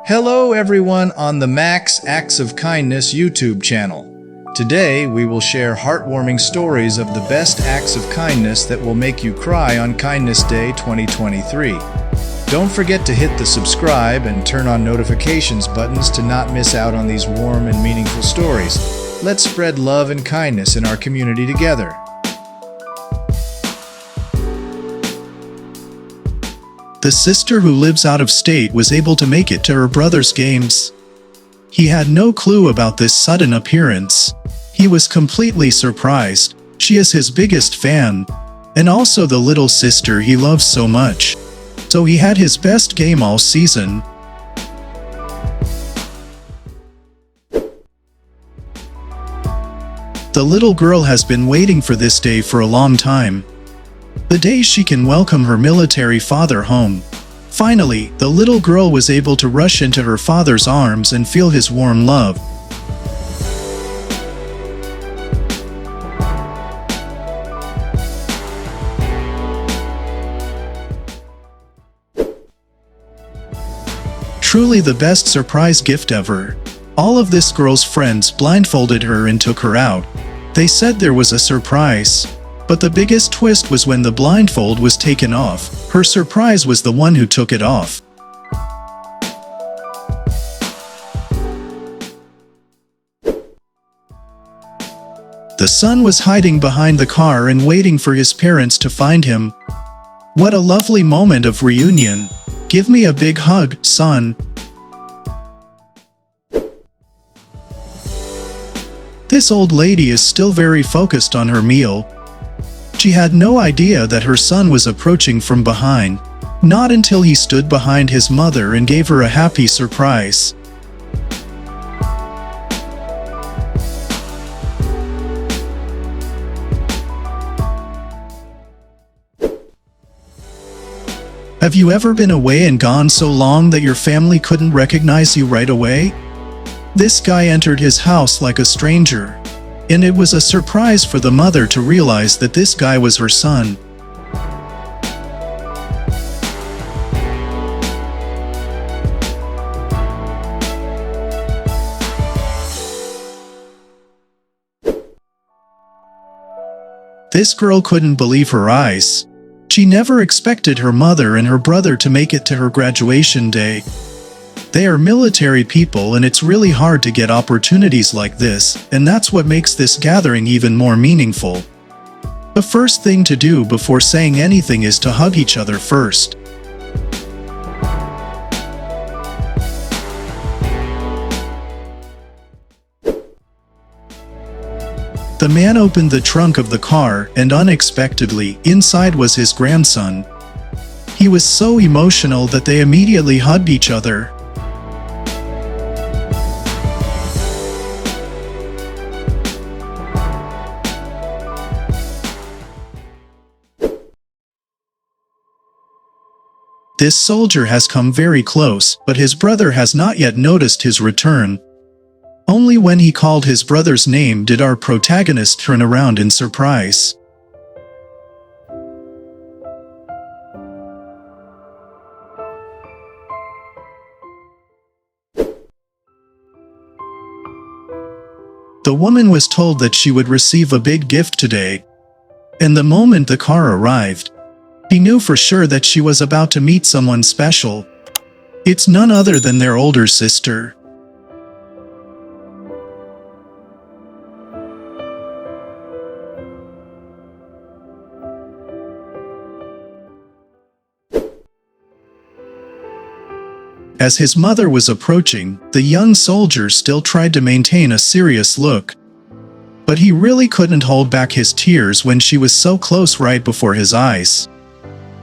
Hello everyone on the Max Acts of Kindness YouTube channel. Today we will share heartwarming stories of the best acts of kindness that will make you cry on Kindness Day 2023. Don't forget to hit the subscribe and turn on notifications buttons to not miss out on these warm and meaningful stories. Let's spread love and kindness in our community together. The sister who lives out of state was able to make it to her brother's games. He had no clue about this sudden appearance. He was completely surprised. She is his biggest fan, and also the little sister he loves so much. So he had his best game all season. The little girl has been waiting for this day for a long time. The day she can welcome her military father home. Finally, the little girl was able to rush into her father's arms and feel his warm love. Truly the best surprise gift ever. All of this girl's friends blindfolded her and took her out. They said there was a surprise. But the biggest twist was when the blindfold was taken off. Her surprise was the one who took it off. The son was hiding behind the car and waiting for his parents to find him. What a lovely moment of reunion. Give me a big hug, son. This old lady is still very focused on her meal. She had no idea that her son was approaching from behind, not until he stood behind his mother and gave her a happy surprise. Have you ever been away and gone so long that your family couldn't recognize you right away? This guy entered his house like a stranger. And it was a surprise for the mother to realize that this guy was her son. This girl couldn't believe her eyes. She never expected her mother and her brother to make it to her graduation day. They are military people and it's really hard to get opportunities like this, and that's what makes this gathering even more meaningful. The first thing to do before saying anything is to hug each other first. The man opened the trunk of the car and unexpectedly, inside was his grandson. He was so emotional that they immediately hugged each other. This soldier has come very close, but his brother has not yet noticed his return. Only when he called his brother's name did our protagonist turn around in surprise. The woman was told that she would receive a big gift today. And the moment the car arrived, he knew for sure that she was about to meet someone special. It's none other than their older sister. As his mother was approaching, the young soldier still tried to maintain a serious look. But he really couldn't hold back his tears when she was so close right before his eyes.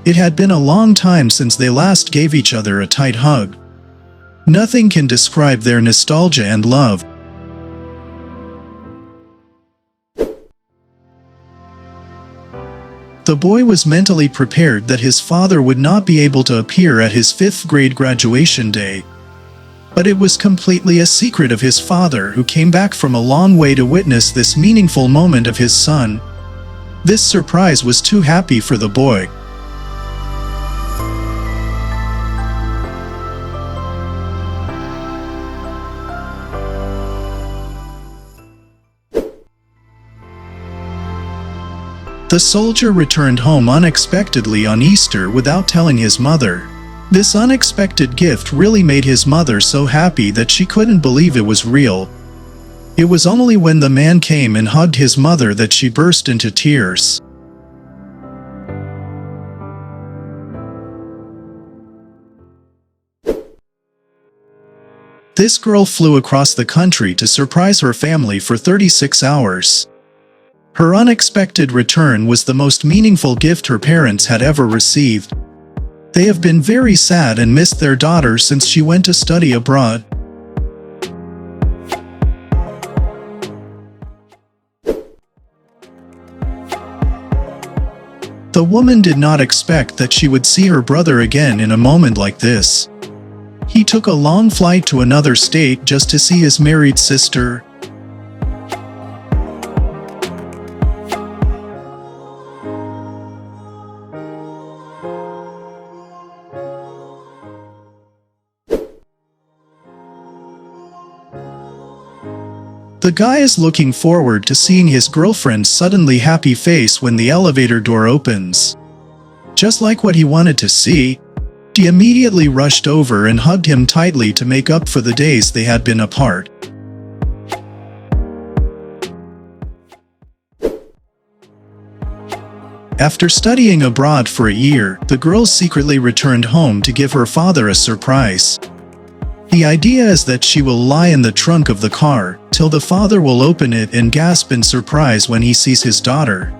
It had been a long time since they last gave each other a tight hug. Nothing can describe their nostalgia and love. The boy was mentally prepared that his father would not be able to appear at his 5th grade graduation day. But it was completely a secret of his father, who came back from a long way to witness this meaningful moment of his son. This surprise was too happy for the boy. The soldier returned home unexpectedly on Easter without telling his mother. This unexpected gift really made his mother so happy that she couldn't believe it was real. It was only when the man came and hugged his mother that she burst into tears. This girl flew across the country to surprise her family for 36 hours. Her unexpected return was the most meaningful gift her parents had ever received. They have been very sad and missed their daughter since she went to study abroad. The woman did not expect that she would see her brother again in a moment like this. He took a long flight to another state just to see his married sister. The guy is looking forward to seeing his girlfriend's suddenly happy face when the elevator door opens. Just like what he wanted to see, she immediately rushed over and hugged him tightly to make up for the days they had been apart. After studying abroad for a year, the girl secretly returned home to give her father a surprise. The idea is that she will lie in the trunk of the car till the father will open it and gasp in surprise when he sees his daughter.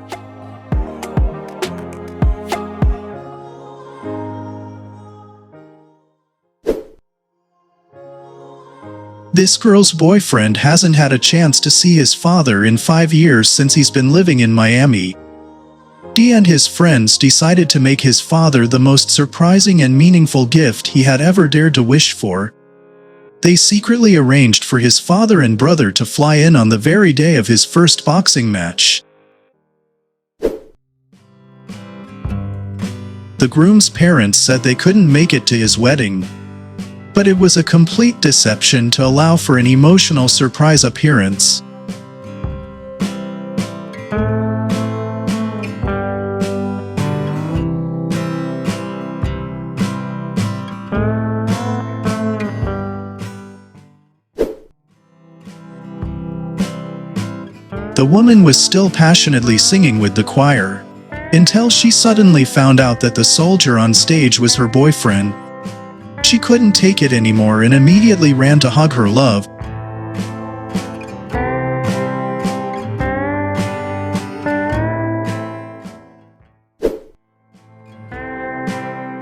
This girl's boyfriend hasn't had a chance to see his father in 5 years since he's been living in Miami. He and his friends decided to make his father the most surprising and meaningful gift he had ever dared to wish for. They secretly arranged for his father and brother to fly in on the very day of his first boxing match. The groom's parents said they couldn't make it to his wedding, but it was a complete deception to allow for an emotional surprise appearance. The woman was still passionately singing with the choir, until she suddenly found out that the soldier on stage was her boyfriend. She couldn't take it anymore and immediately ran to hug her love.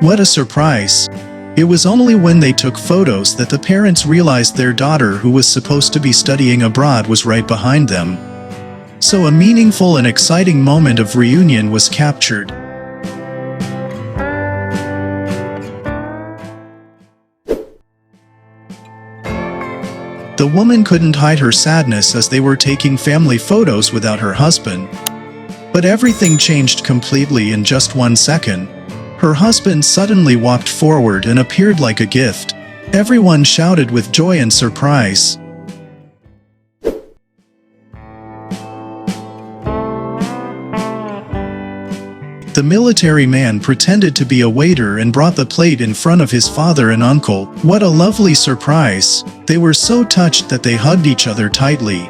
What a surprise! It was only when they took photos that the parents realized their daughter, who was supposed to be studying abroad, was right behind them. So a meaningful and exciting moment of reunion was captured. The woman couldn't hide her sadness as they were taking family photos without her husband. But everything changed completely in just 1 second. Her husband suddenly walked forward and appeared like a gift. Everyone shouted with joy and surprise. The military man pretended to be a waiter and brought the plate in front of his father and uncle. What a lovely surprise! They were so touched that they hugged each other tightly.